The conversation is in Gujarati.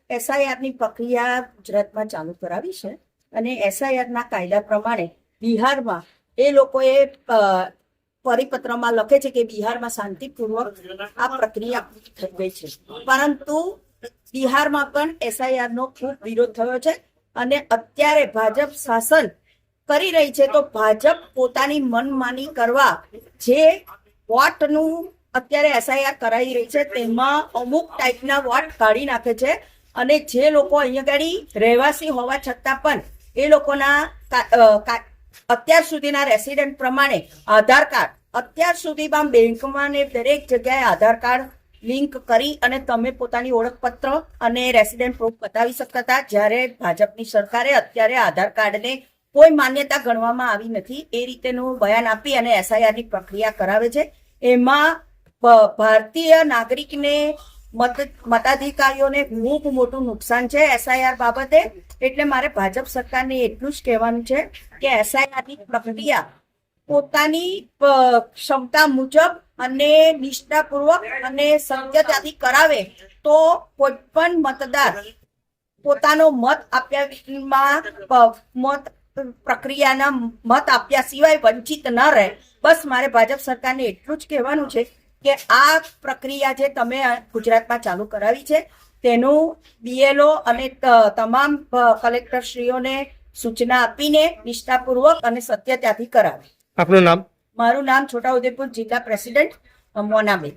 એસઆઈઆરની પ્રક્રિયા ગુજરાતમાં ચાલુ કરાવી છે અને એસઆઈઆરના કાયદા પ્રમાણે બિહારમાં એ લોકોએ પરિપત્રમાં લખે છે કે બિહારમાં શાંતિપૂર્વક આ પ્રક્રિયા થઈ ગઈ છે, પરંતુ બિહારમાં પણ એસઆઈઆરનો ખૂબ વિરોધ થયો છે અને અત્યારે ભાજપ શાસન કરી રહી છે. તો ભાજપ પોતાની મનમાની કરવા જે વોટનું અત્યારે એસઆઈઆર કરાવી રહી છે તેમાં અમુક ટાઈપના વોટ કાઢી નાખે છે અને જે લોકો અહીંયા આગળ રહેવાસી હોવા છતાં પણ એ લોકોના અત્યાર સુધીના રેસિડન્ટ પ્રમાણે આધાર કાર્ડ અત્યાર સુધીમાં બેંકમાં ને દરેક જગ્યાએ આધાર કાર્ડ લિંક કરી અને તમે પોતાની ઓળખપત્ર અને રેસિડન્ટ પ્રૂફ બતાવી શકતા હતા, જ્યારે ભાજપની સરકારે અત્યારે આધાર કાર્ડને કોઈ માન્યતા ગણવામાં આવી નથી એ રીતેનું બયાન આપી અને એસઆઈઆરની પ્રક્રિયા કરાવે છે. એમાં ભારતીય નાગરિકને મતાધિકારીઓને ખૂબ મોટું નુકસાન છે એસઆઈઆર બાબતે. એટલે મારે ભાજપ સરકારને એટલું જ કહેવાનું છે કે એસઆઈઆરની પ્રક્રિયા પોતાની ક્ષમતા મુજબ અને નિષ્ઠાપૂર્વક અને સત્યતાથી કરાવે તો કોઈ પણ મતદાર પોતાનો મત આપ્યા પ્રક્રિયાના મત આપ્યા સિવાય વંચિત ન રહે. બસ મારે ભાજપ સરકારને એટલું જ કહેવાનું છે કે આ પ્રક્રિયા જે તમે ગુજરાતમાં ચાલુ કરાવી છે તેનું બીએલઓ અને તમામ કલેક્ટરશ્રીઓને સૂચના આપીને નિષ્ઠાપૂર્વક અને સત્યતાથી કરાવે. આપનું નામ? મારું નામ છોટાઉદેપુર જિલ્લા પ્રેસિડેન્ટ મોનાબેન.